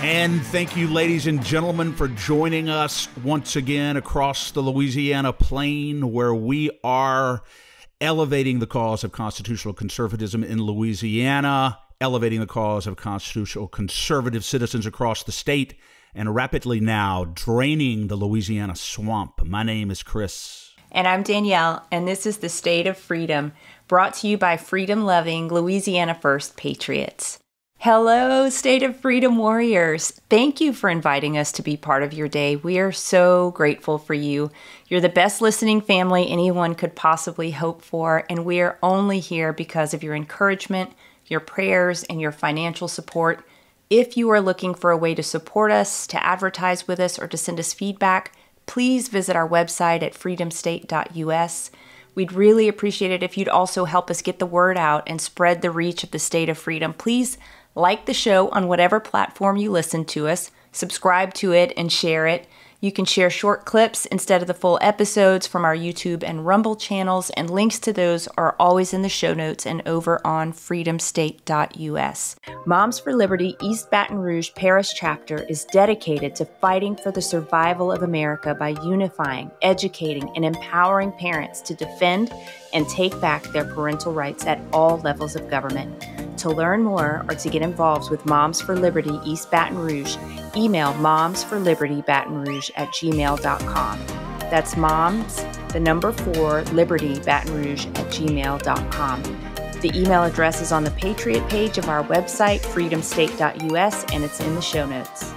And thank you, ladies and gentlemen, for joining us once again across the Louisiana plain, where we are elevating the cause of constitutional conservatism in Louisiana, elevating the cause of constitutional conservative citizens across the state, and rapidly now draining the Louisiana swamp. My name is Chris. And I'm Danielle, and this is The State of Freedom, brought to you by freedom-loving Louisiana First Patriots. Hello, State of Freedom warriors. Thank you for inviting us to be part of your day. We are so grateful for you. You're the best listening family anyone could possibly hope for, and we are only here because of your encouragement, your prayers, and your financial support. If you are looking for a way to support us, to advertise with us, or to send us feedback, please visit our website at freedomstate.us. We'd really appreciate it if you'd also help us get the word out and spread the reach of the State of Freedom. Please like the show on whatever platform you listen to us, subscribe to it, and share it. You can share short clips instead of the full episodes from our YouTube and Rumble channels, and links to those are always in the show notes and over on freedomstate.us. Moms for Liberty East Baton Rouge Parish Chapter is dedicated to fighting for the survival of America by unifying, educating, and empowering parents to defend and take back their parental rights at all levels of government. To learn more or to get involved with Moms for Liberty East Baton Rouge, email momsforlibertybatonrouge@gmail.com. That's moms, the number 4, libertybatonrouge@gmail.com. The email address is on the Patriot page of our website, freedomstate.us, and it's in the show notes.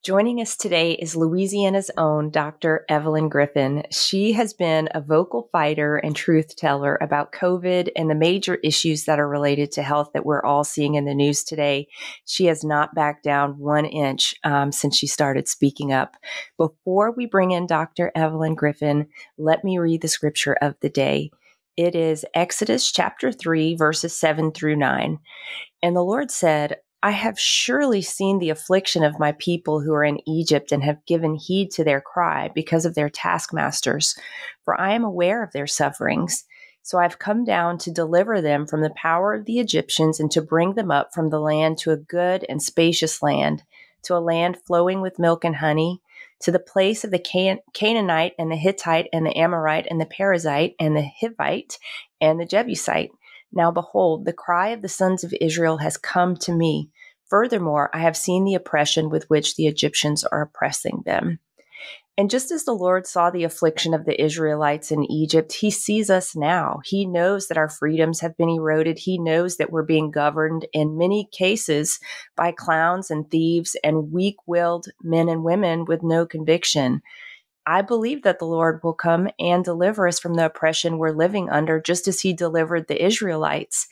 Joining us today is Louisiana's own Dr. Evelyn Griffin. She has been a vocal fighter and truth teller about COVID and the major issues that are related to health that we're all seeing in the news today. She has not backed down 1 inch since she started speaking up. Before we bring in Dr. Evelyn Griffin, let me read the scripture of the day. It is Exodus chapter 3, verses 7 through 9. And the Lord said, I have surely seen the affliction of my people who are in Egypt and have given heed to their cry because of their taskmasters, for I am aware of their sufferings. So I've come down to deliver them from the power of the Egyptians and to bring them up from the land to a good and spacious land, to a land flowing with milk and honey, to the place of the Canaanite and the Hittite and the Amorite and the Perizzite and the Hivite and the Jebusite. Now behold, the cry of the sons of Israel has come to me. Furthermore, I have seen the oppression with which the Egyptians are oppressing them. And just as the Lord saw the affliction of the Israelites in Egypt, he sees us now. He knows that our freedoms have been eroded. He knows that we're being governed in many cases by clowns and thieves and weak-willed men and women with no conviction. I believe that the Lord will come and deliver us from the oppression we're living under, just as he delivered the Israelites.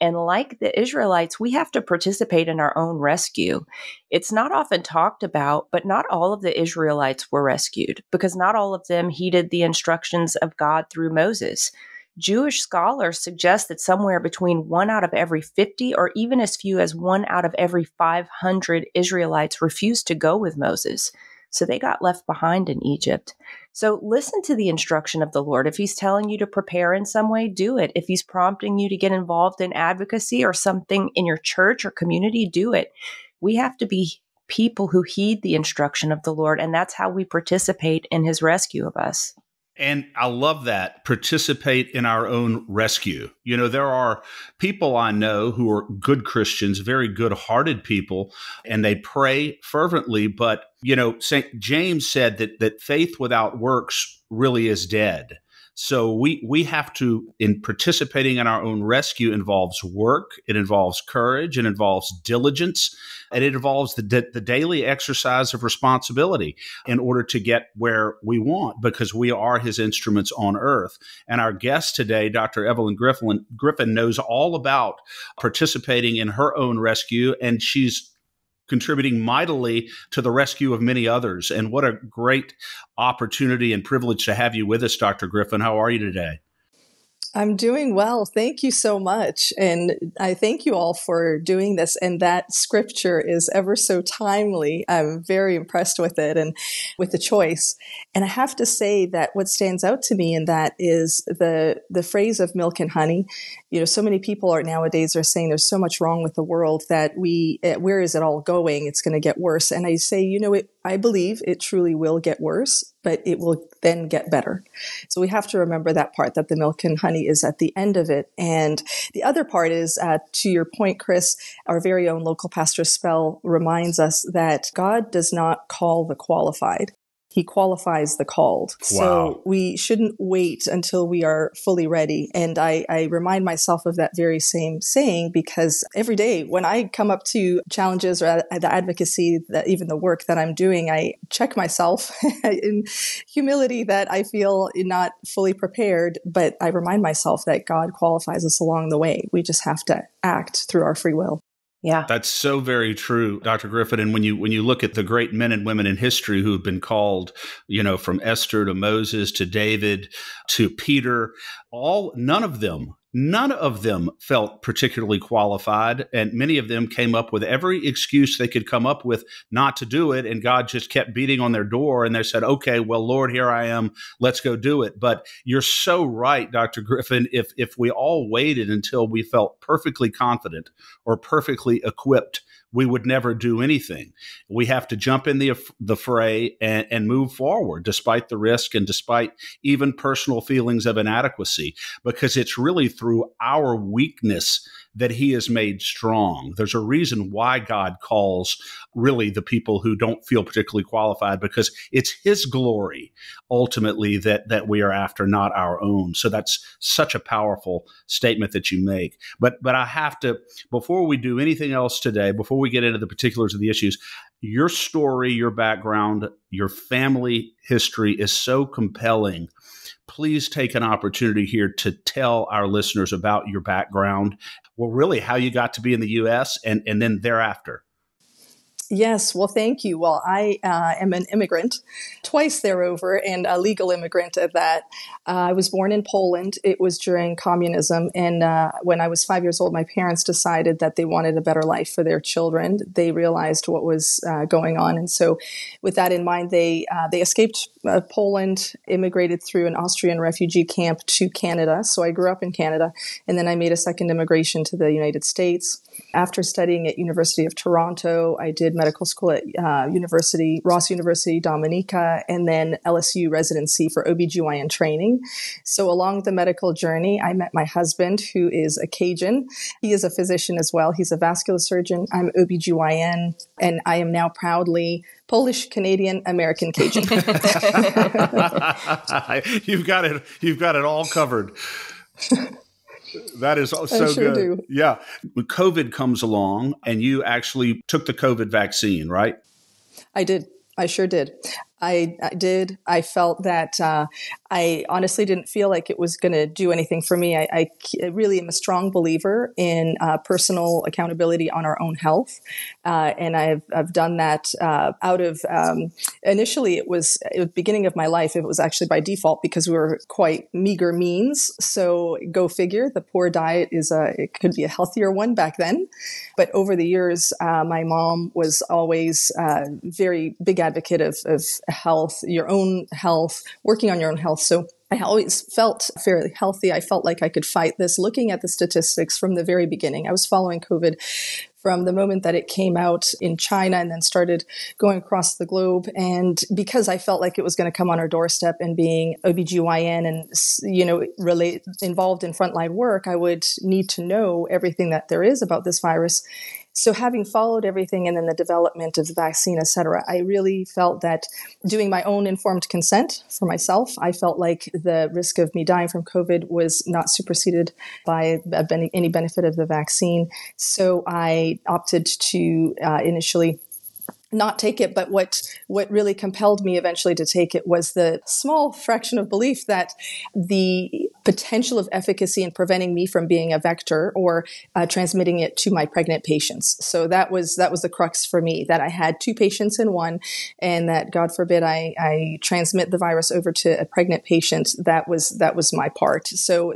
And like the Israelites, we have to participate in our own rescue. It's not often talked about, but not all of the Israelites were rescued because not all of them heeded the instructions of God through Moses. Jewish scholars suggest that somewhere between 1 out of every 50 or even as few as 1 out of every 500 Israelites refused to go with Moses. So they got left behind in Egypt. So listen to the instruction of the Lord. If he's telling you to prepare in some way, do it. If he's prompting you to get involved in advocacy or something in your church or community, do it. We have to be people who heed the instruction of the Lord, and that's how we participate in his rescue of us. And I love that. Participate in our own rescue. You know, there are people I know who are good Christians, very good-hearted people, and they pray fervently. But, you know, St. James said that faith without works really is dead. So we have to, in participating in our own rescue, involves work, it involves courage, it involves diligence, and it involves the daily exercise of responsibility in order to get where we want, because we are his instruments on earth. And our guest today, Dr. Evelyn Griffin, knows all about participating in her own rescue, and she's contributing mightily to the rescue of many others. And what a great opportunity and privilege to have you with us, Dr. Griffin. How are you today? I'm doing well. Thank you so much. And I thank you all for doing this. And that scripture is ever so timely. I'm very impressed with it and with the choice. And I have to say that what stands out to me in that is the phrase of milk and honey. You know, so many people nowadays are saying there's so much wrong with the world that where is it all going? It's going to get worse. And I say, I believe it truly will get worse, but it will then get better. So we have to remember that part, that the milk and honey is at the end of it. And the other part is, to your point, Chris, our very own local pastor Spell reminds us that God does not call the qualified. He qualifies the called. Wow. So we shouldn't wait until we are fully ready. And I remind myself of that very same saying, because every day when I come up to challenges or the advocacy, that even the work that I'm doing, I check myself in humility that I feel not fully prepared. But I remind myself that God qualifies us along the way. We just have to act through our free will. Yeah. That's so very true, Dr. Griffin. And when you look at the great men and women in history who have been called, from Esther to Moses to David to Peter, none of them felt particularly qualified. And many of them came up with every excuse they could come up with not to do it. And God just kept beating on their door. And they said, okay, well, Lord, here I am. Let's go do it. But you're so right, Dr. Griffin. If we all waited until we felt perfectly confident or perfectly equipped, we would never do anything. We have to jump in the fray and move forward, despite the risk and despite even personal feelings of inadequacy, because it's really through our weakness that he is made strong. There's a reason why God calls really the people who don't feel particularly qualified, because it's his glory ultimately that we are after, not our own. So that's such a powerful statement that you make. But I have to, before we do anything else today, before we get into the particulars of the issues, your story, your background, your family history is so compelling. Please take an opportunity here to tell our listeners about your background. Well, really how you got to be in the U.S. and then thereafter. Yes. Well, thank you. Well, I am an immigrant, twice thereover, and a legal immigrant at that. I was born in Poland. It was during communism. And when I was 5 years old, my parents decided that they wanted a better life for their children. They realized what was going on. And so with that in mind, they escaped Poland, immigrated through an Austrian refugee camp to Canada. So I grew up in Canada. And then I made a second immigration to the United States. After studying at University of Toronto, I did medical school at Ross University, Dominica, and then LSU residency for OBGYN training. So along the medical journey, I met my husband, who is a Cajun. He is a physician as well. He's a vascular surgeon. I'm OBGYN, and I am now proudly Polish, Canadian, American, Cajun. You've got it all covered. That is so I sure good. Do. Yeah. When COVID comes along and you actually took the COVID vaccine, right? I did. I sure did. I did. I felt that I honestly didn't feel like it was going to do anything for me. I really am a strong believer in personal accountability on our own health. And I've done that out of, initially it was at the beginning of my life. It was actually by default because we were quite meager means. So go figure, the poor diet it could be a healthier one back then. But over the years, my mom was always very big advocate of health, your own health, working on your own health. So I always felt fairly healthy. I felt like I could fight this. Looking at the statistics from the very beginning, I was following COVID from the moment that it came out in China and then started going across the globe. And because I felt like it was going to come on our doorstep, and being OBGYN and, involved in frontline work, I would need to know everything that there is about this virus. So having followed everything and then the development of the vaccine, et cetera, I really felt that doing my own informed consent for myself, I felt like the risk of me dying from COVID was not superseded by any benefit of the vaccine. So I opted to initially not take it. But what really compelled me eventually to take it was the small fraction of belief that the potential of efficacy in preventing me from being a vector or transmitting it to my pregnant patients. So that was the crux for me, that I had two patients in one, and that God forbid I transmit the virus over to a pregnant patient. That was my part. So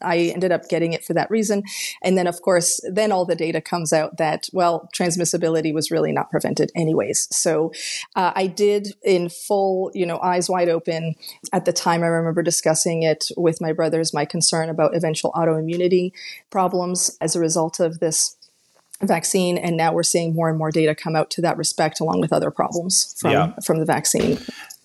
I ended up getting it for that reason. And then, of course, then all the data comes out that, well, transmissibility was really not prevented anyways. So I did, in full, eyes wide open. At the time, I remember discussing it with my brothers, my concern about eventual autoimmunity problems as a result of this vaccine. And now we're seeing more and more data come out to that respect, along with other problems from the vaccine.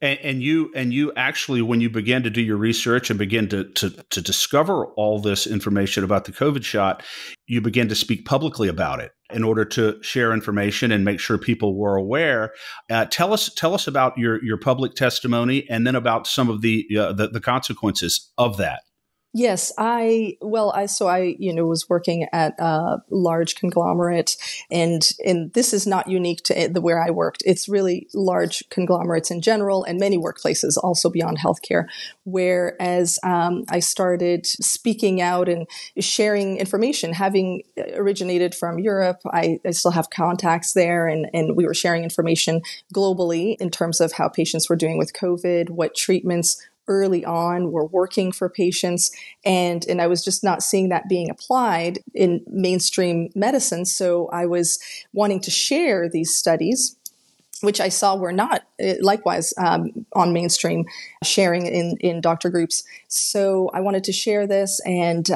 And you actually, when you began to do your research and begin to discover all this information about the COVID shot, you began to speak publicly about it in order to share information and make sure people were aware. Tell us about your public testimony, and then about some of the consequences of that. Yes, I was working at a large conglomerate, and this is not unique to where I worked. It's really large conglomerates in general, and many workplaces also beyond healthcare. Whereas I started speaking out and sharing information, having originated from Europe, I still have contacts there, and we were sharing information globally in terms of how patients were doing with COVID, what treatments early on were working for patients. And I was just not seeing that being applied in mainstream medicine. So I was wanting to share these studies, which I saw were not likewise on mainstream sharing in doctor groups. So I wanted to share this, and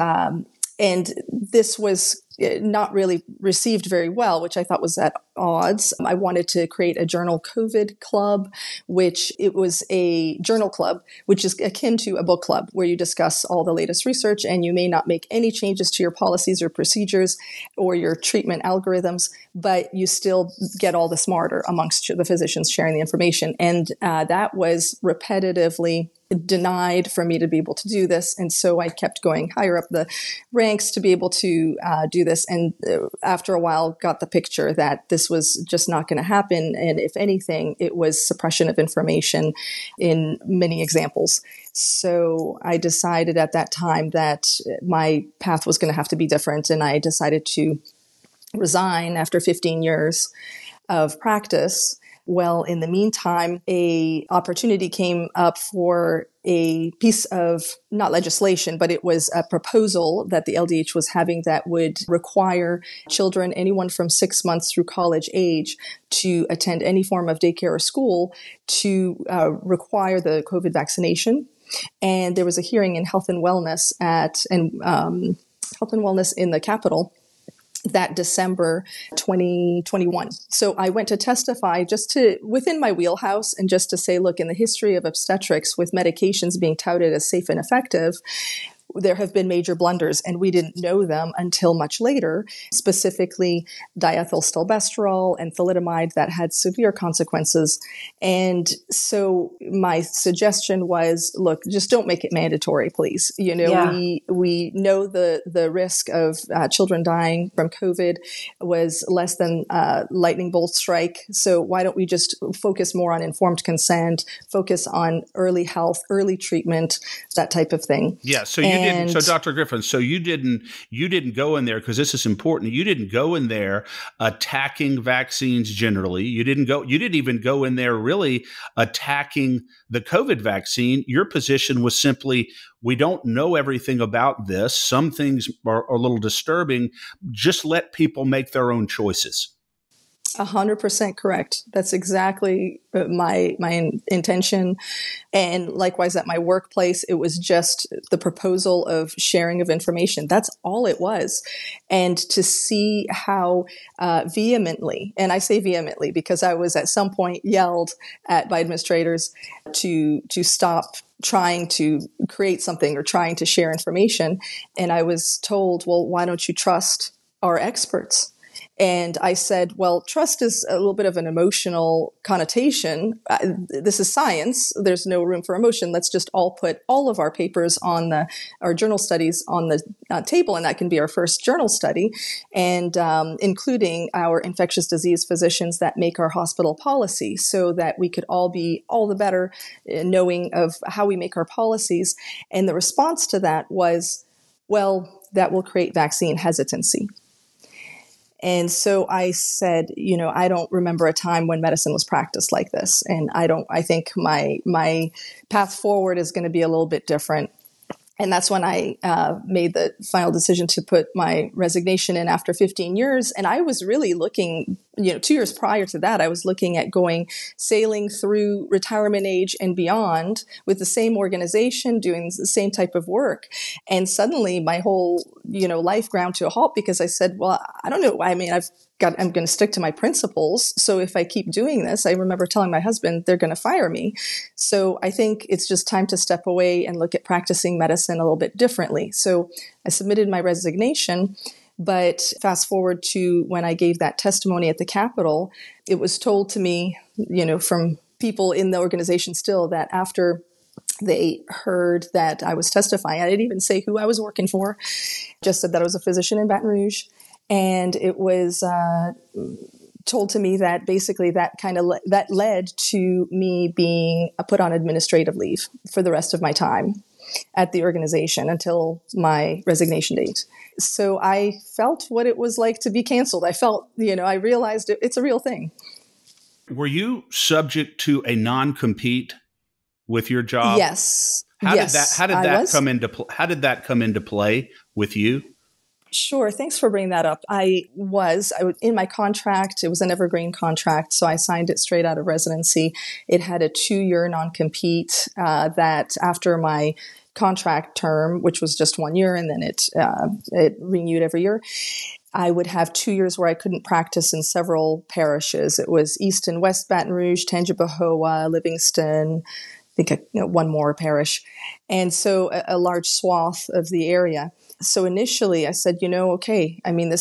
this was not really received very well, which I thought was at odds. I wanted to create a journal COVID club, which it was a journal club, which is akin to a book club where you discuss all the latest research, and you may not make any changes to your policies or procedures or your treatment algorithms, but you still get all the smarter amongst the physicians sharing the information. And that was repetitively denied for me to be able to do this. And so I kept going higher up the ranks to be able to do this. And after a while, got the picture that this was just not going to happen. And if anything, it was suppression of information in many examples. So I decided at that time that my path was going to have to be different. And I decided to resign after 15 years of practice. Well, in the meantime, a opportunity came up for a piece of, not legislation, but it was a proposal that the LDH was having that would require children, anyone from 6 months through college age, to attend any form of daycare or school to require the COVID vaccination. And there was a hearing in Health and Wellness Health and Wellness in the Capitol that December 2021. So I went to testify within my wheelhouse, and just to say, look, in the history of obstetrics, with medications being touted as safe and effective, there have been major blunders, and we didn't know them until much later, specifically diethylstilbestrol and thalidomide that had severe consequences. And so my suggestion was, look, just don't make it mandatory, please. We know the risk of children dying from COVID was less than lightning bolt strike. So why don't we just focus more on informed consent, focus on early health, early treatment, that type of thing. Yeah. So so Dr. Griffin, so you didn't go in there, because this is important. You didn't go in there attacking vaccines generally. You didn't even go in there really attacking the COVID vaccine. Your position was simply, we don't know everything about this. Some things are a little disturbing. Just let people make their own choices. 100% correct. That's exactly my intention. And likewise, at my workplace, it was just the proposal of sharing of information. That's all it was. And to see how vehemently, and I say vehemently because I was at some point yelled at by administrators to stop trying to create something or trying to share information. And I was told, well, why don't you trust our experts? And I said, well, trust is a little bit of an emotional connotation. This is science. There's no room for emotion. Let's just all put all of our papers on our journal studies on the table, and that can be our first journal study, and including our infectious disease physicians that make our hospital policy, so that we could all be all the better knowing of how we make our policies. And the response to that was, well, that will create vaccine hesitancy. And so I said, I don't remember a time when medicine was practiced like this. And I think my path forward is going to be a little bit different. And that's when I made the final decision to put my resignation in after 15 years. And I was really looking, 2 years prior to that, I was looking at sailing through retirement age and beyond with the same organization, doing the same type of work. And suddenly my whole, life ground to a halt, because I said, well, I don't know. I mean, I'm going to stick to my principles. So if I keep doing this, I remember telling my husband, they're going to fire me. So I think it's just time to step away and look at practicing medicine a little bit differently. So I submitted my resignation, but fast forward to when I gave that testimony at the Capitol, it was told to me, from people in the organization still, that after they heard that I was testifying, I didn't even say who I was working for, just said that I was a physician in Baton Rouge. And it was told to me that basically that led to me being put on administrative leave for the rest of my time at the organization until my resignation date. So I felt what it was like to be canceled. I felt, I realized it's a real thing. Were you subject to a non-compete with your job? Yes. How did that come into play with you? Sure. Thanks for bringing that up. I was in my contract. It was an evergreen contract, so I signed it straight out of residency. It had a 2-year non-compete that after my contract term, which was just 1 year, and then it renewed every year, I would have 2 years where I couldn't practice in several parishes. It was East and West Baton Rouge, Tangipahoa, Livingston, I think one more parish. And so a large swath of the area. So initially I said, okay, I mean,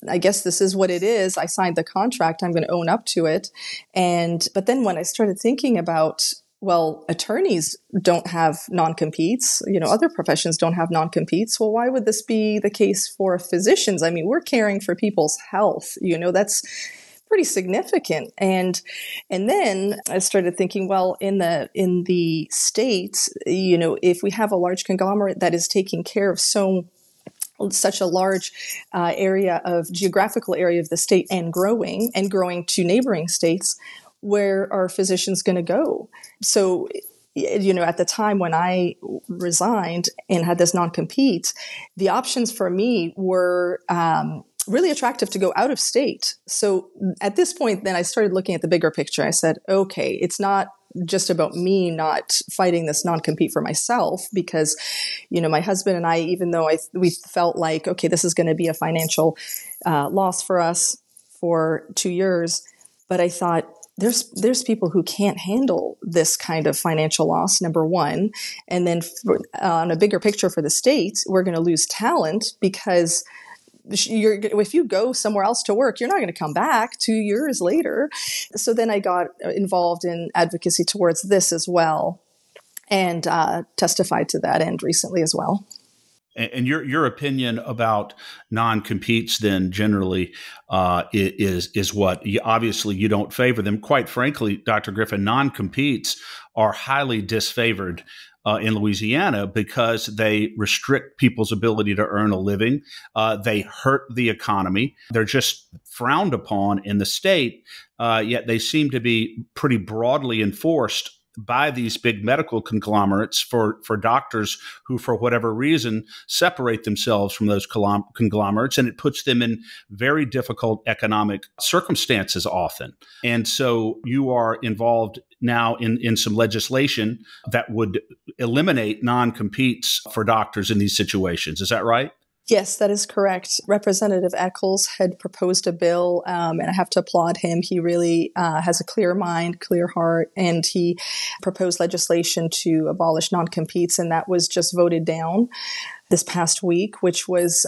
I guess this is what it is. I signed the contract. I'm going to own up to it. But then when I started thinking about, well, attorneys don't have non-competes, other professions don't have non-competes. Well, why would this be the case for physicians? I mean, we're caring for people's health. That's pretty significant. And then I started thinking, well, in the States, if we have a large conglomerate that is taking care of such a large geographical area of the state and growing to neighboring states, where are physicians going to go? So, at the time when I resigned and had this non-compete, the options for me were really attractive to go out of state. So at this point, then I started looking at the bigger picture. I said, okay, it's not just about me not fighting this non-compete for myself, because, my husband and I, even though we felt like, okay, this is going to be a financial loss for us for 2 years, but I thought, there's people who can't handle this kind of financial loss, number one. And then on a bigger picture for the state, we're going to lose talent, because if you go somewhere else to work, you're not going to come back 2 years later. So then I got involved in advocacy towards this as well, and testified to that end recently as well. And your opinion about non-competes then generally is what? Obviously, you don't favor them. Quite frankly, Dr. Griffin, non-competes are highly disfavored in Louisiana because they restrict people's ability to earn a living. They hurt the economy. They're just frowned upon in the state, yet they seem to be pretty broadly enforced by these big medical conglomerates for doctors who, for whatever reason, separate themselves from those conglomerates, and it puts them in very difficult economic circumstances often. And so you are involved now in some legislation that would eliminate non-competes for doctors in these situations. Is that right? Yes, that is correct. Representative Eccles had proposed a bill, and I have to applaud him. He really has a clear mind, clear heart, and he proposed legislation to abolish non-competes, and that was just voted down. this past week, which was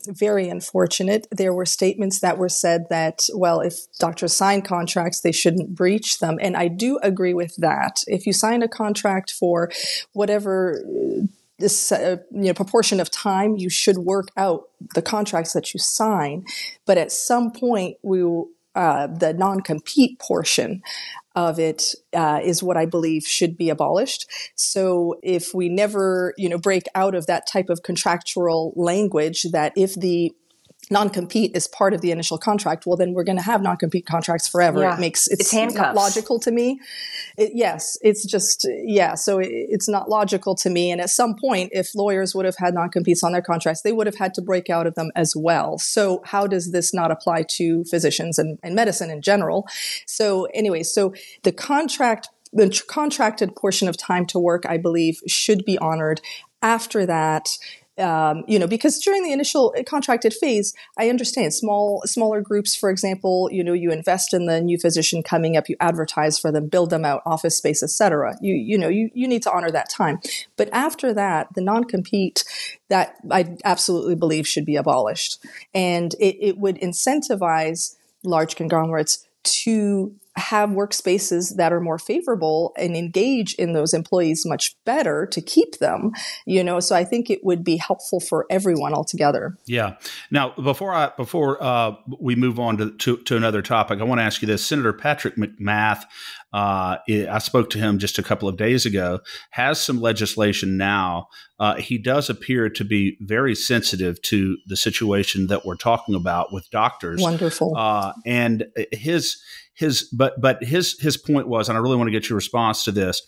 very unfortunate. There were statements that were said that, well, if doctors sign contracts, they shouldn't breach them. And I do agree with that. If you sign a contract for whatever this proportion of time, you should work out the contracts that you sign. But at some point, the non-compete portion of it is what I believe should be abolished. So if we never, break out of that type of contractual language, that if the non-compete is part of the initial contract, well, then we're going to have non-compete contracts forever. Yeah. It's handcuffs. Not logical to me. So it's not logical to me. And at some point, if lawyers would have had non-competes on their contracts, they would have had to break out of them as well. So how does this not apply to physicians and medicine in general? So anyway, the contracted portion of time to work, I believe, should be honored. After that, because during the initial contracted phase, I understand smaller groups, for example, you invest in the new physician coming up, you advertise for them, build them out, office space, etc. You need to honor that time. But after that, the non-compete, that I absolutely believe should be abolished. And it would incentivize large conglomerates to have workspaces that are more favorable and engage in those employees much better to keep them, so I think it would be helpful for everyone altogether. Yeah. Now, before we move on to another topic, I want to ask you this. Senator Patrick McMath, I spoke to him just a couple of days ago, has some legislation now. He does appear to be very sensitive to the situation that we're talking about with doctors. Wonderful. And his point was, and I really want to get your response to this,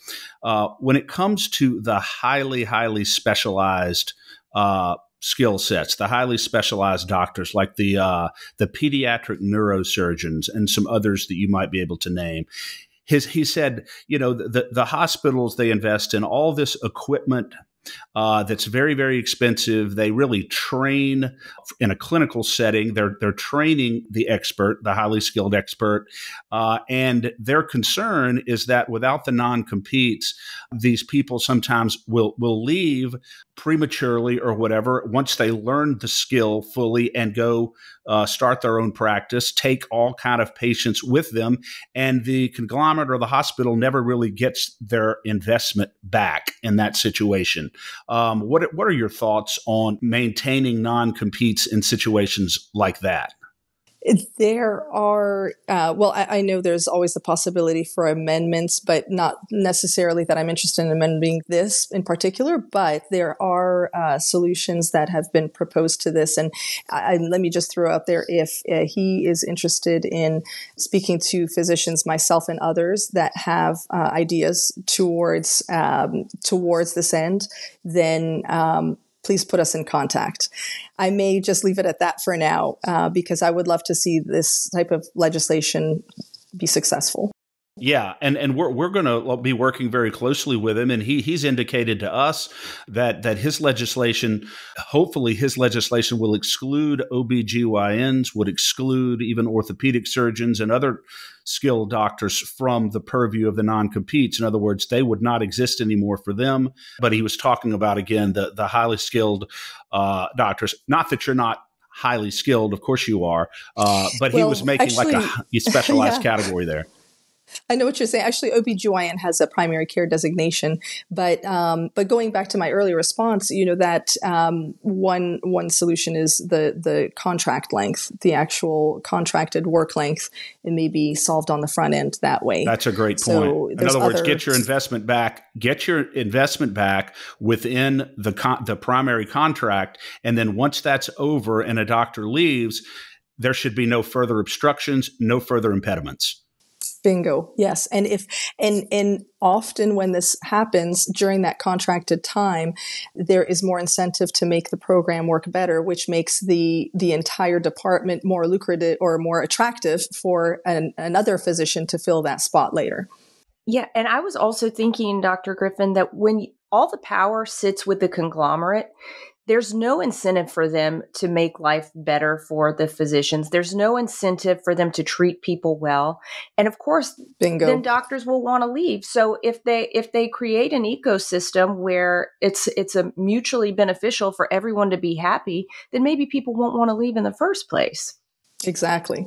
when it comes to the highly specialized skill sets, the highly specialized doctors like the pediatric neurosurgeons and some others that you might be able to name. He said, the hospitals, they invest in all this equipment that's very, very expensive. They really train in a clinical setting. They're training the expert, the highly skilled expert. And their concern is that without the non-competes, these people sometimes will leave prematurely or whatever once they learn the skill fully and go start their own practice, take all kind of patients with them, and the conglomerate or the hospital never really gets their investment back in that situation. What are your thoughts on maintaining non-competes in situations like that? There are, I know there's always the possibility for amendments, but not necessarily that I'm interested in amending this in particular, but there are solutions that have been proposed to this. And let me just throw out there, if he is interested in speaking to physicians, myself and others that have ideas towards this end, then please put us in contact. I may just leave it at that for now, because I would love to see this type of legislation be successful. Yeah, and we're going to be working very closely with him, and he's indicated to us that his legislation, hopefully his legislation will exclude OBGYNs, would exclude even orthopedic surgeons and other skilled doctors from the purview of the non-competes. In other words, they would not exist anymore for them. But he was talking about, again, the highly skilled doctors. Not that you're not highly skilled, of course you are, but he was making like a specialized category there. I know what you're saying. Actually, OBGYN has a primary care designation, but going back to my earlier response, that one solution is the contract length, the actual contracted work length. It may be solved on the front end that way. That's a great point. In other words, get your investment back. Get your investment back within the primary contract, and then once that's over and a doctor leaves, there should be no further obstructions, no further impediments. Bingo. Yes. And often when this happens during that contracted time, there is more incentive to make the program work better, which makes the entire department more lucrative or more attractive for another physician to fill that spot later. Yeah. And I was also thinking, Dr. Griffin, that when all the power sits with the conglomerate, there's no incentive for them to make life better for the physicians. There's no incentive for them to treat people well. And of course, Bingo. Then doctors will want to leave. So if they create an ecosystem where it's a mutually beneficial for everyone to be happy, then maybe people won't want to leave in the first place. Exactly.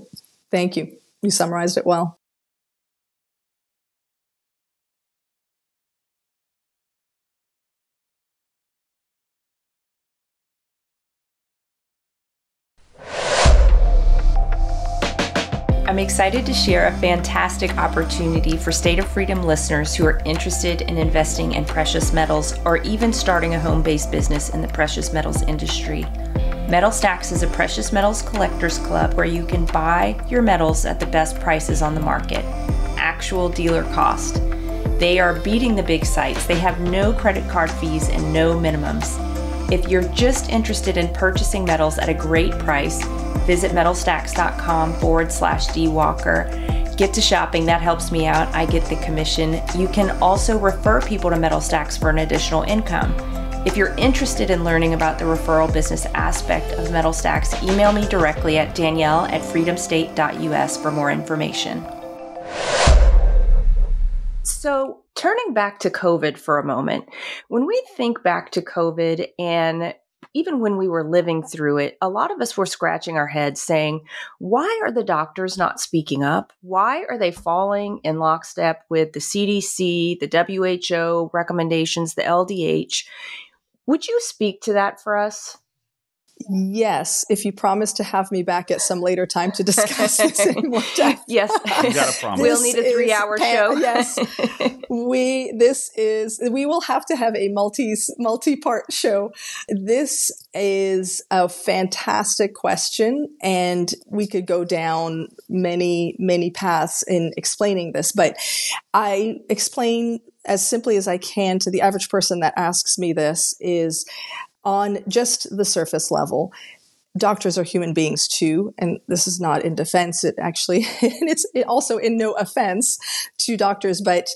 Thank you. You summarized it well. I'm excited to share a fantastic opportunity for State of Freedom listeners who are interested in investing in precious metals or even starting a home-based business in the precious metals industry. Metal Stacks is a precious metals collectors club where you can buy your metals at the best prices on the market, actual dealer cost. They are beating the big sites. They have no credit card fees and no minimums. If you're just interested in purchasing metals at a great price, visit metalstacks.com/dwalker. Get to shopping. That helps me out. I get the commission. You can also refer people to Metal Stacks for an additional income. If you're interested in learning about the referral business aspect of Metal Stacks, email me directly at danielle@freedomstate.us for more information. So turning back to COVID for a moment, when we think back to COVID and even when we were living through it, a lot of us were scratching our heads saying, why are the doctors not speaking up? Why are they falling in lockstep with the CDC, the WHO recommendations, the LDH? Would you speak to that for us? Yes, if you promise to have me back at some later time to discuss this in more depth. Yes, you got to promise. We'll need a 3-hour show. Yes, we will have to have a multi-part show. This is a fantastic question, and we could go down many paths in explaining this. But I explain as simply as I can to the average person that asks me this is, on just the surface level, doctors are human beings too, and this is not in defense. It actually, and it's also in no offense to doctors, but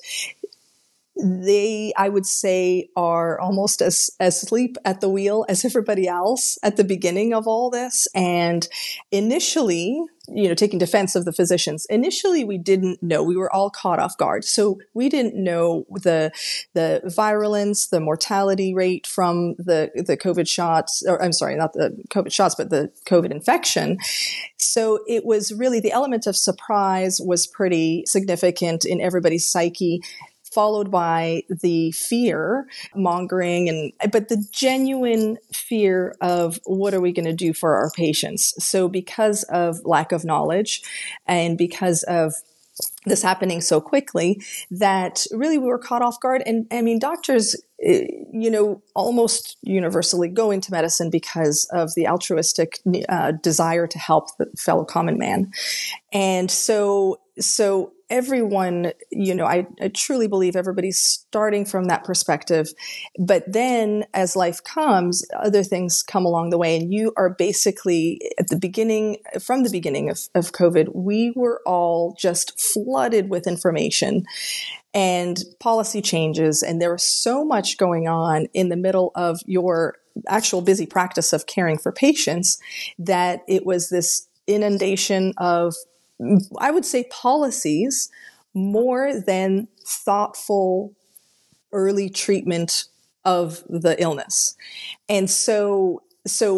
they, I would say, are almost as asleep at the wheel as everybody else at the beginning of all this. And initially, taking defense of the physicians, initially we didn't know. We were all caught off guard. So we didn't know the virulence, the mortality rate from the COVID shots, or I'm sorry, not the COVID shots, but the COVID infection. So it was really, the element of surprise was pretty significant in everybody's psyche, followed by the fear mongering but the genuine fear of what are we going to do for our patients? So because of lack of knowledge and because of this happening so quickly, that really we were caught off guard. And I mean, doctors, almost universally go into medicine because of the altruistic desire to help the fellow common man. And so everyone, I truly believe everybody's starting from that perspective. But then as life comes, other things come along the way. And you are basically from the beginning of COVID, we were all just flooded with information and policy changes. And there was so much going on in the middle of your actual busy practice of caring for patients that it was this inundation of, I would say, policies more than thoughtful early treatment of the illness. And so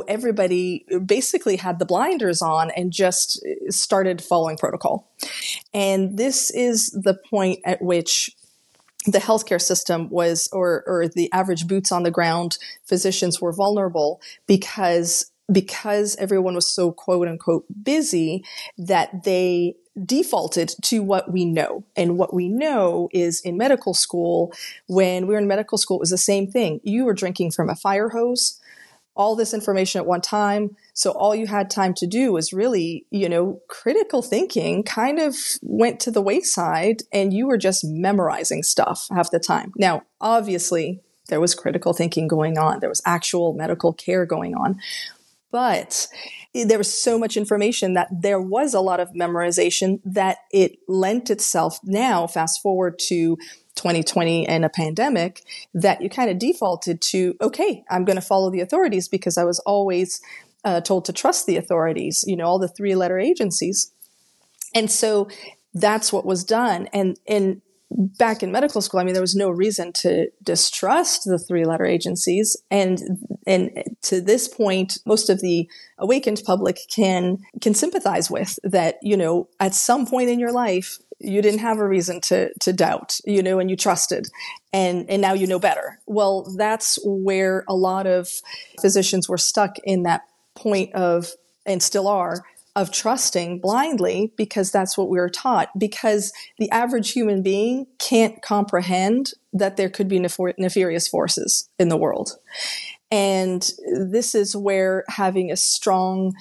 everybody basically had the blinders on and just started following protocol. And this is the point at which the healthcare system was, or the average boots on the ground physicians were vulnerable because everyone was so quote unquote busy that they defaulted to what we know. And what we know is in medical school, when we were in medical school, it was the same thing. You were drinking from a fire hose, all this information at one time. So all you had time to do was really, critical thinking kind of went to the wayside and you were just memorizing stuff half the time. Now, obviously, there was critical thinking going on. There was actual medical care going on. But there was so much information that there was a lot of memorization that it lent itself now, fast forward to 2020 and a pandemic, that you kind of defaulted to, okay, I'm going to follow the authorities because I was always told to trust the authorities, all the 3-letter agencies. And so that's what was done. And back in medical school, there was no reason to distrust the 3-letter agencies. And to this point, most of the awakened public can sympathize with that, at some point in your life, you didn't have a reason to doubt, and you trusted, and now you know better. Well, that's where a lot of physicians were stuck in that point of, and still are, of trusting blindly, because that's what we were taught, because the average human being can't comprehend that there could be nefarious forces in the world. And this is where having a strong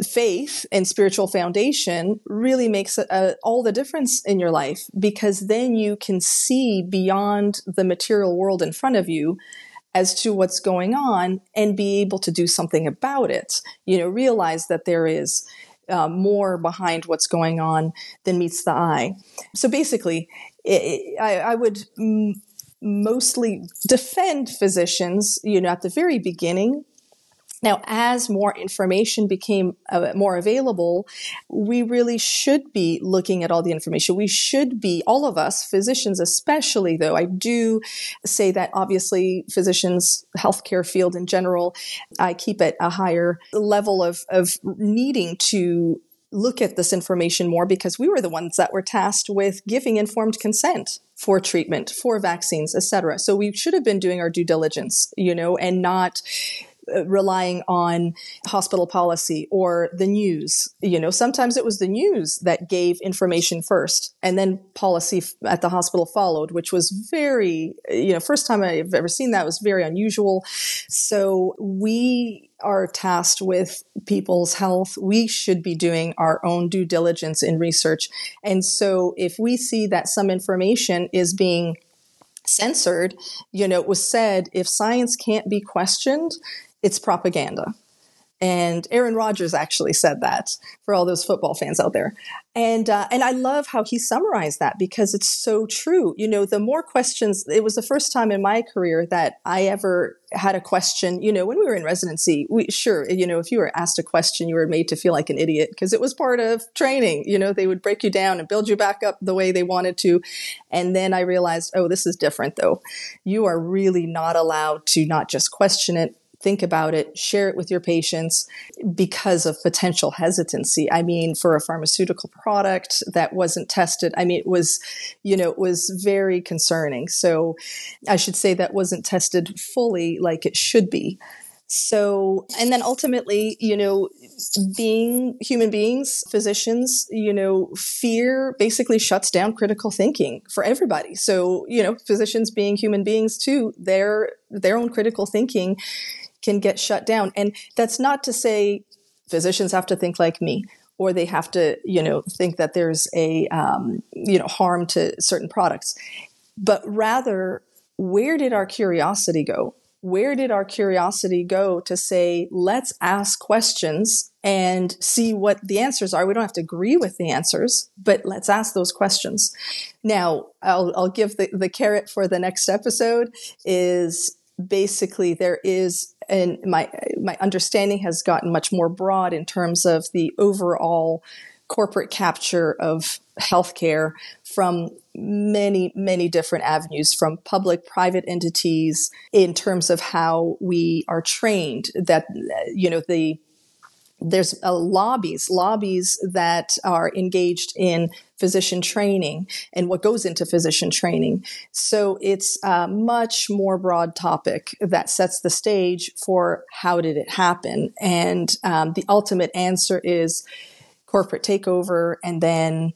faith and spiritual foundation really makes all the difference in your life, because then you can see beyond the material world in front of you as to what's going on and be able to do something about it. Realize that there is more behind what's going on than meets the eye. So basically, I would mostly defend physicians, at the very beginning. Now, as more information became more available, we really should be looking at all the information. We should be, all of us, physicians especially, though I do say that obviously physicians, healthcare field in general, I keep at a higher level of needing to look at this information more, because we were the ones that were tasked with giving informed consent for treatment, for vaccines, etc. So we should have been doing our due diligence, and not relying on hospital policy or the news. Sometimes it was the news that gave information first, and then policy at the hospital followed, which was very, first time I've ever seen that, was very unusual. So we are tasked with people's health. We should be doing our own due diligence in research. And so if we see that some information is being censored, it was said, if science can't be questioned, it's propaganda. And Aaron Rodgers actually said that, for all those football fans out there. And I love how he summarized that, because it's so true. The more questions, it was the first time in my career that I ever had a question. When we were in residency, if you were asked a question, you were made to feel like an idiot, because it was part of training. They would break you down and build you back up the way they wanted to. And then I realized, oh, this is different though. You are really not allowed to not just question it, think about it, share it with your patients, because of potential hesitancy. For a pharmaceutical product that wasn't tested, it was very concerning. So I should say that wasn't tested fully like it should be. So, and then ultimately, being human beings, physicians, fear basically shuts down critical thinking for everybody. So, physicians being human beings too, their own critical thinking can get shut down. And that's not to say physicians have to think like me, or they have to, think that there's a, harm to certain products. But rather, where did our curiosity go? Where did our curiosity go to say, let's ask questions and see what the answers are? We don't have to agree with the answers, but let's ask those questions. Now, I'll give the carrot for the next episode is basically there is, and my understanding has gotten much more broad in terms of the overall corporate capture of healthcare from many, many different avenues, from public, private entities, in terms of how we are trained, that, there's lobbies that are engaged in physician training and what goes into physician training. So it's a much more broad topic that sets the stage for how did it happen. And the ultimate answer is corporate takeover. And then,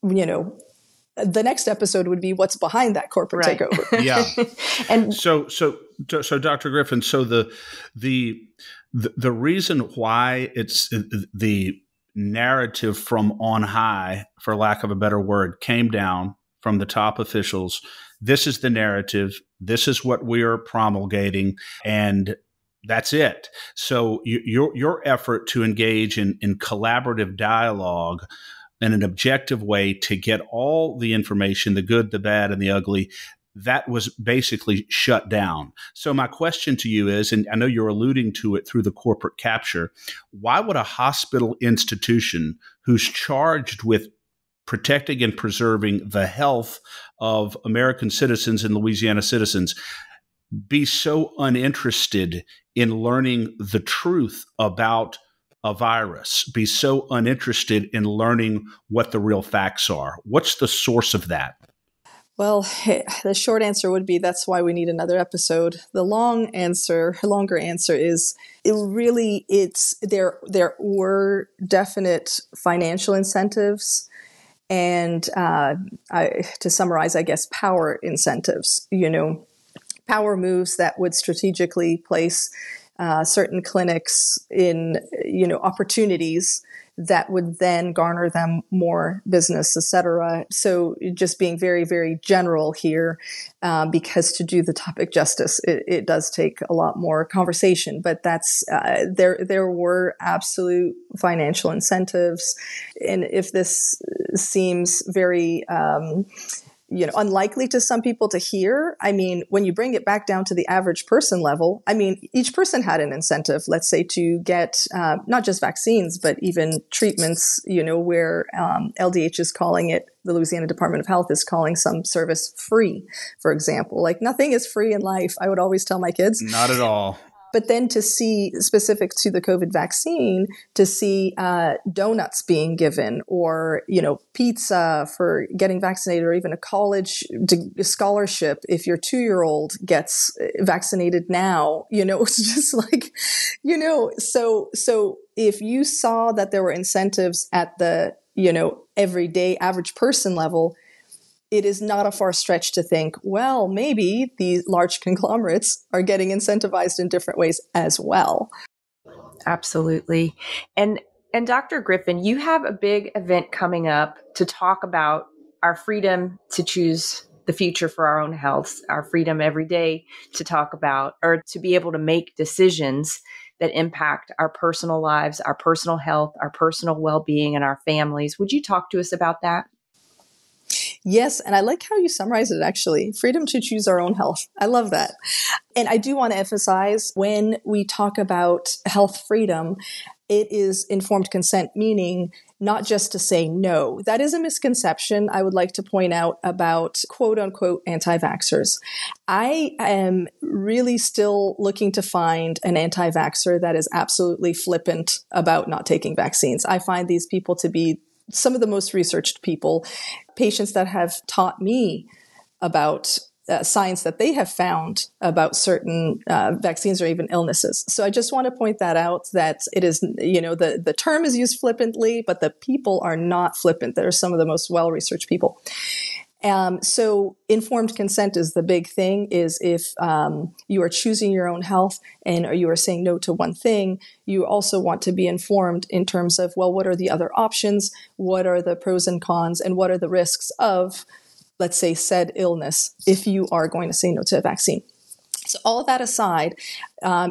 the next episode would be what's behind that corporate takeover. Yeah. And so Dr. Griffin, so the reason why it's the narrative from on high, for lack of a better word, came down from the top officials. This is the narrative. This is what we are promulgating, and that's it. So your effort to engage in collaborative dialogue in an objective way to get all the information, the good, the bad, and the ugly, that was basically shut down. So my question to you is, and I know you're alluding to it through the corporate capture, why would a hospital institution who's charged with protecting and preserving the health of American citizens and Louisiana citizens be so uninterested in learning the truth about a virus, be so uninterested in learning what the real facts are? What's the source of that? Well, the short answer would be that's why we need another episode. The longer answer is there were definite financial incentives and to summarize, I guess, power incentives. Power moves that would strategically place certain clinics in opportunities that would then garner them more business, et cetera. So just being very, very general here, because to do the topic justice, it does take a lot more conversation. But that's there were absolute financial incentives, and if this seems very unlikely to some people to hear. I mean, when you bring it back down to the average person level, I mean, each person had an incentive, let's say, to get not just vaccines, but even treatments, where LDH is calling it, the Louisiana Department of Health is calling some service free, for example. Like, nothing is free in life. I would always tell my kids. Not at all. But then to see, specific to the COVID vaccine, to see donuts being given, or pizza for getting vaccinated, or even a college scholarship if your 2-year-old gets vaccinated now, it's just like, so if you saw that there were incentives at the everyday average person level, it is not a far stretch to think, well, maybe these large conglomerates are getting incentivized in different ways as well. Absolutely. And Dr. Griffin, you have a big event coming up to talk about our freedom to choose the future for our own health, our freedom every day to talk about, or to be able to make decisions that impact our personal lives, our personal health, our personal well-being, and our families. Would you talk to us about that? Yes, and I like how you summarize it, actually. Freedom to choose our own health. I love that. And I do want to emphasize, when we talk about health freedom, it is informed consent, meaning not just to say no. That is a misconception I would like to point out about quote unquote anti-vaxxers. I am really still looking to find an anti-vaxxer that is absolutely flippant about not taking vaccines. I find these people to be some of the most researched people, patients that have taught me about science that they have found about certain vaccines or even illnesses. So I just want to point that out, that it is, the term is used flippantly, but the people are not flippant. They're some of the most well-researched people. So informed consent is the big thing, is if you are choosing your own health and you are saying no to one thing, you also want to be informed in terms of, well, what are the other options? What are the pros and cons? And what are the risks of, let's say, said illness if you are going to say no to a vaccine? So all of that aside,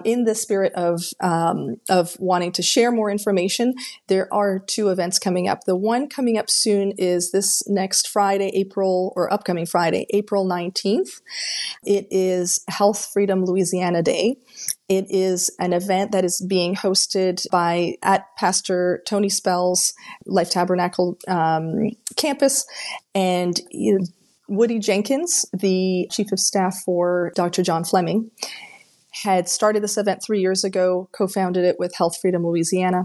in the spirit of wanting to share more information, there are 2 events coming up. The one coming up soon is this next Friday, upcoming Friday, April 19th. It is Health Freedom Louisiana Day. It is an event that is being hosted at Pastor Tony Spell's Life Tabernacle campus, and Woody Jenkins, the chief of staff for Dr. John Fleming, had started this event 3 years ago, co-founded it with Health Freedom Louisiana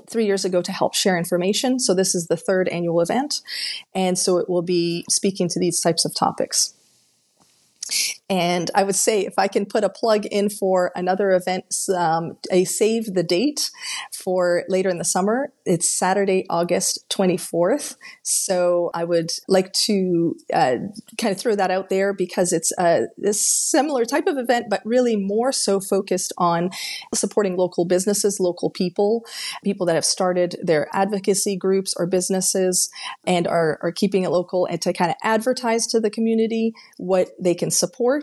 3 years ago to help share information. So this is the 3rd annual event. And so it will be speaking to these types of topics. And I would say, if I can put a plug in for another event, a save the date for later in the summer, it's Saturday, August 24th. So I would like to kind of throw that out there, because it's a similar type of event, but really more so focused on supporting local businesses, local people that have started their advocacy groups or businesses and are keeping it local, and to kind of advertise to the community what they can support.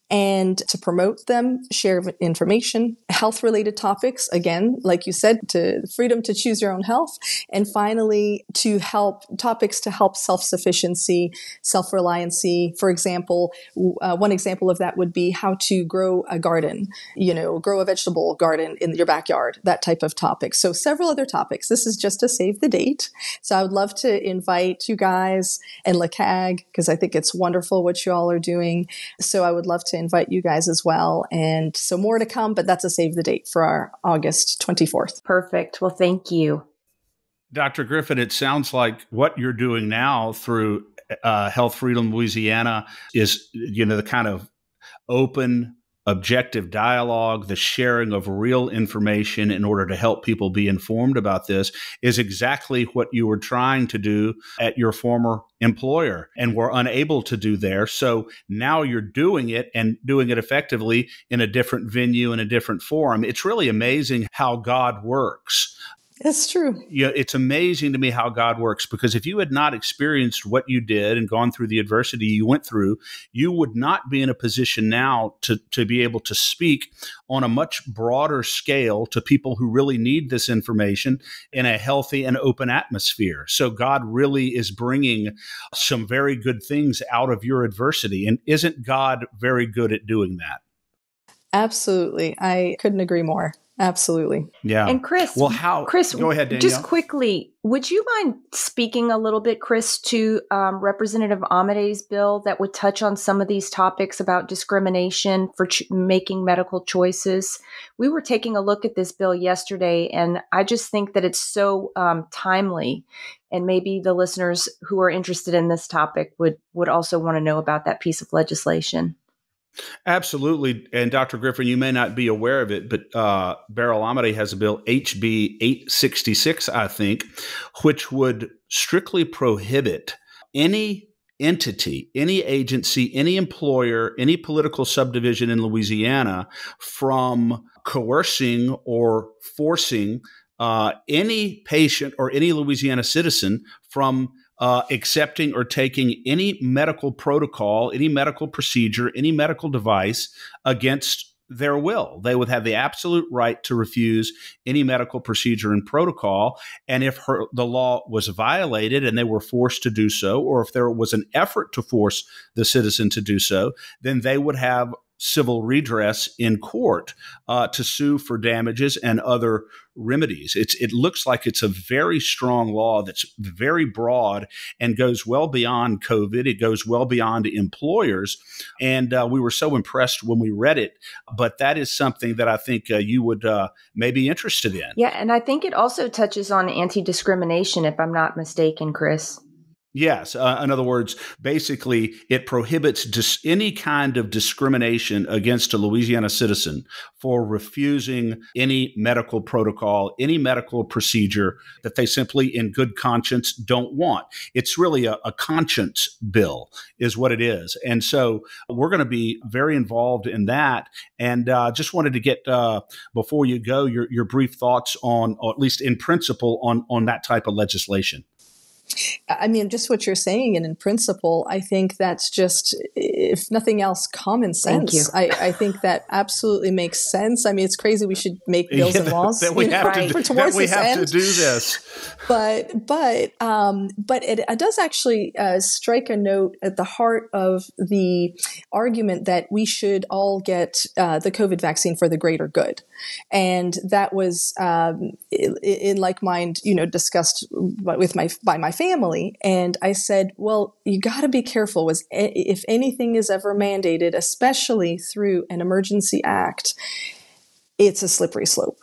and to promote them, share information, health-related topics, again, like you said, to freedom to choose your own health, and finally, to help topics to help self-sufficiency, self-reliancy. For example, one example of that would be how to grow a garden, grow a vegetable garden in your backyard, that type of topic. So several other topics. This is just to save the date. So I would love to invite you guys and LACAG, because I think it's wonderful what you all are doing. So I would love to invite you guys as well. And so more to come, but that's a save the date for our August 24th. Perfect. Well, thank you. Dr. Griffin, it sounds like what you're doing now through Health Freedom Louisiana is, the kind of open, objective dialogue, the sharing of real information in order to help people be informed about this is exactly what you were trying to do at your former employer and were unable to do there. So now you're doing it and doing it effectively in a different venue, in a different forum. It's really amazing how God works. That's true. It's amazing to me how God works, because if you had not experienced what you did and gone through the adversity you went through, you would not be in a position now to be able to speak on a much broader scale to people who really need this information in a healthy and open atmosphere. So God really is bringing some very good things out of your adversity. And isn't God very good at doing that? Absolutely. I couldn't agree more. Absolutely. Yeah. And Chris, go ahead, Danielle. Just quickly, would you mind speaking a little bit, Chris, to Representative Amade's bill that would touch on some of these topics about discrimination for making medical choices? We were taking a look at this bill yesterday, and I just think that it's so timely. And maybe the listeners who are interested in this topic would also want to know about that piece of legislation. Absolutely. And Dr. Griffin, you may not be aware of it, but Beryl Amade has a bill, HB 866, I think, which would strictly prohibit any entity, any agency, any employer, any political subdivision in Louisiana from coercing or forcing any patient or any Louisiana citizen from accepting or taking any medical protocol, any medical procedure, any medical device against their will. They would have the absolute right to refuse any medical procedure and protocol. And if the law was violated and they were forced to do so, or if there was an effort to force the citizen to do so, then they would have civil redress in court to sue for damages and other remedies. It looks like it's a very strong law that's very broad and goes well beyond COVID. It goes well beyond employers. And we were so impressed when we read it. But that is something that I think you would may be interested in. Yeah, and I think it also touches on anti-discrimination, if I'm not mistaken, Chris. Yes. In other words, basically, it prohibits any kind of discrimination against a Louisiana citizen for refusing any medical protocol, any medical procedure that they simply, in good conscience, don't want. It's really a conscience bill is what it is. And so we're going to be very involved in that. And just wanted to get, before you go, your brief thoughts on, or at least in principle, on that type of legislation. I mean, just what you're saying, and in principle, I think that's just, if nothing else, common sense. I think that absolutely makes sense. I mean, it's crazy we should make bills and laws that we have to do this. But it does actually strike a note at the heart of the argument that we should all get the COVID vaccine for the greater good. And that was in like mind, discussed by my family. And I said, well, you got to be careful. If anything is ever mandated, especially through an emergency act, it's a slippery slope.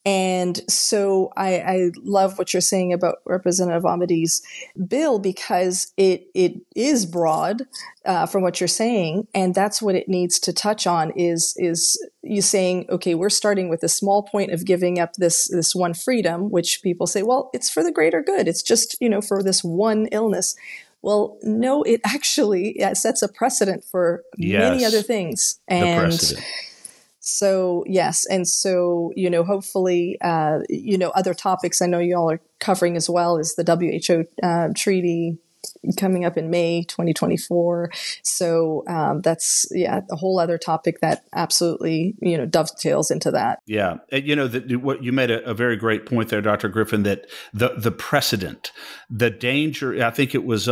And so I love what you're saying about Representative Amade's bill, because it is broad from what you're saying, and that's what it needs to touch on is you saying, okay, we're starting with a small point of giving up this one freedom, which people say, well, it's for the greater good. It's just, for this one illness. Well, no, it actually sets a precedent for many other things. And the precedent. So, yes. And so, hopefully, other topics I know you all are covering as well is the WHO treaty, coming up in May 2024. So that's a whole other topic that absolutely dovetails into that. Yeah, what you made a very great point there, Dr. Griffin. That the precedent, the danger. I think it was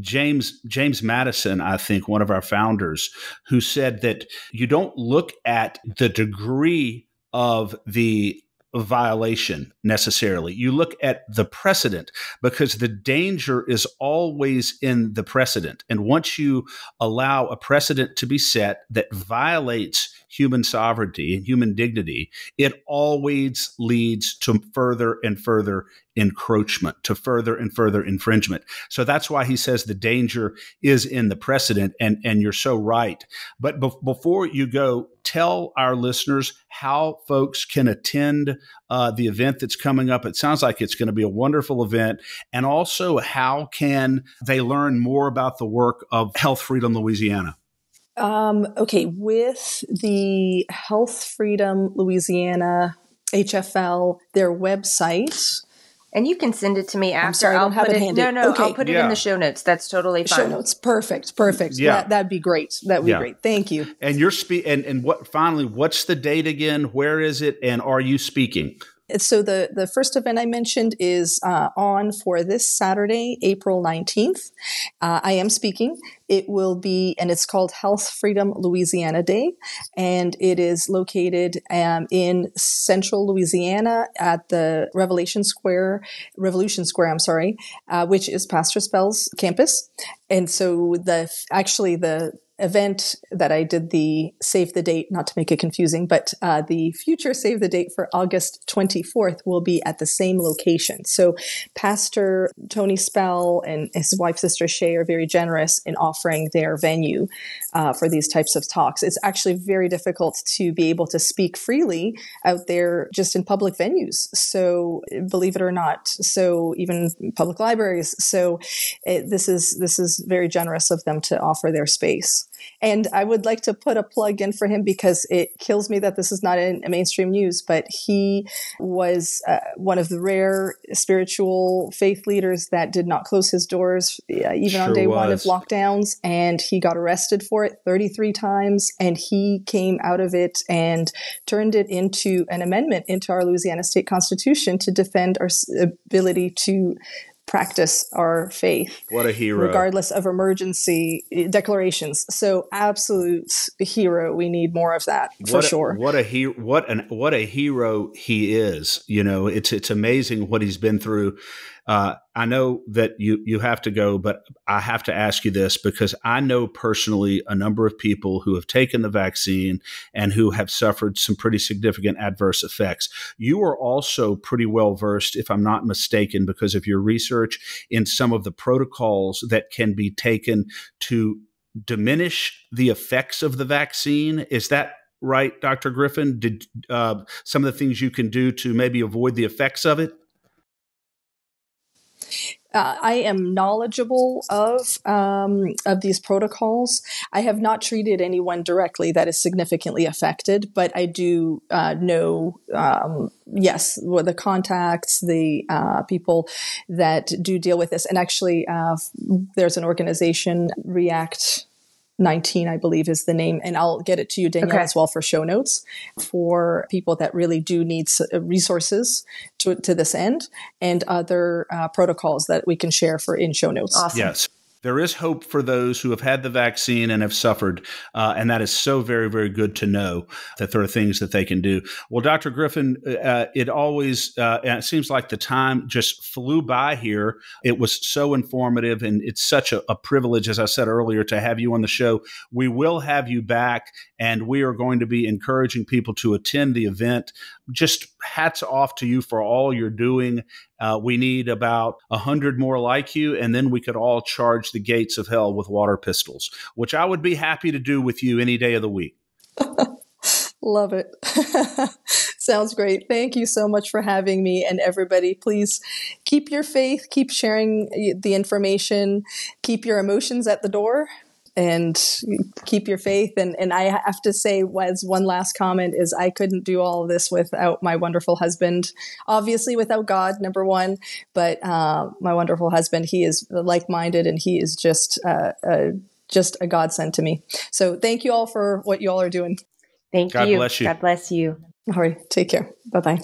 James Madison, I think one of our founders, who said that you don't look at the degree of the violation necessarily. You look at the precedent, because the danger is always in the precedent. And once you allow a precedent to be set that violates human sovereignty and human dignity, it always leads to further and further encroachment, to further and further infringement. So that's why he says the danger is in the precedent, and you're so right. But before you go, tell our listeners how folks can attend the event that's coming up. It sounds like it's going to be a wonderful event. And also, how can they learn more about the work of Health Freedom Louisiana? Okay, with the Health Freedom Louisiana, HFL, their website. And you can send it to me after. I'm sorry, I don't have it handy. No, okay. I'll put it in the show notes. That's totally fine. Show notes, perfect. Yeah, that'd be great. That'd be great. Thank you. And you're and what? Finally, what's the date again? Where is it? And are you speaking? So the first event I mentioned is on for this Saturday, April 19th. I am speaking. It will be, and it's called Health Freedom Louisiana Day, and it is located in central Louisiana at the Revolution Square, which is Pastor Spell's campus. And so the event that I did, the save the date, not to make it confusing, but the future save the date for August 24th will be at the same location. So Pastor Tony Spell and his wife, Sister Shay, are very generous in offering their venue for these types of talks. It's actually very difficult to be able to speak freely out there just in public venues. So believe it or not, so even public libraries. So this is very generous of them to offer their space. And I would like to put a plug in for him, because it kills me that this is not in mainstream news, but he was one of the rare spiritual faith leaders that did not close his doors, even on day one of lockdowns. And he got arrested for it 33 times. And he came out of it and turned it into an amendment into our Louisiana state constitution to defend our ability to practice our faith. What a hero. Regardless of emergency declarations. So absolute hero. We need more of that for sure. What a hero he is. It's amazing what he's been through. I know that you have to go, but I have to ask you this, because I know personally a number of people who have taken the vaccine and who have suffered some pretty significant adverse effects. You are also pretty well versed, if I'm not mistaken, because of your research, in some of the protocols that can be taken to diminish the effects of the vaccine. Is that right, Dr. Griffin? Did some of the things you can do to maybe avoid the effects of it? I am knowledgeable of these protocols. I have not treated anyone directly that is significantly affected, but I do know, yes, the contacts, the people that do deal with this. And actually, there's an organization, React 19, I believe is the name. And I'll get it to you, Danielle, as well, for show notes for people that really do need resources to this end, and other protocols that we can share in show notes. Awesome. Yes. There is hope for those who have had the vaccine and have suffered, and that is so very, very good to know that there are things that they can do. Well, Dr. Griffin, it seems like the time just flew by here. It was so informative, and it's such a privilege, as I said earlier, to have you on the show. We will have you back, and we are going to be encouraging people to attend the event. Just hats off to you for all you're doing. We need about 100 more like you, and then we could all charge the gates of hell with water pistols, which I would be happy to do with you any day of the week. Love it. Sounds great. Thank you so much for having me. And everybody, please keep your faith, keep sharing the information, keep your emotions at the door. keep your faith. And I have to say, as one last comment, is I couldn't do all of this without my wonderful husband. Obviously, without God, number one, but my wonderful husband, he is like-minded, and he is just a godsend to me. So thank you all for what you all are doing. Thank God you. bless you. God bless you. All right. Take care. Bye-bye.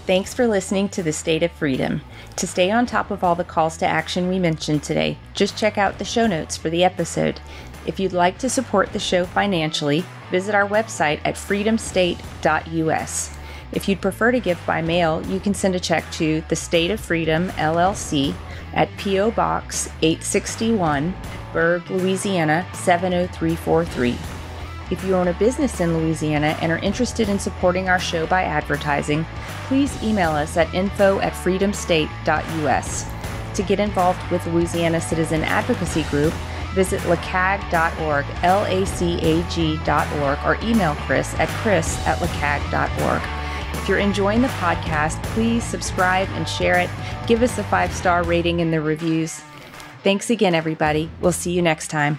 Thanks for listening to The State of Freedom. To stay on top of all the calls to action we mentioned today, just check out the show notes for the episode. If you'd like to support the show financially, visit our website at freedomstate.us. If you'd prefer to give by mail, you can send a check to The State of Freedom, LLC, at P.O. Box 861, Berg, Louisiana 70343. If you own a business in Louisiana and are interested in supporting our show by advertising, please email us at info@freedomstate.us. To get involved with Louisiana Citizen Advocacy Group, visit lacag.org, LACAG.org, or email Chris at chris@lacag.org. If you're enjoying the podcast, please subscribe and share it. Give us a 5-star rating in the reviews. Thanks again, everybody. We'll see you next time.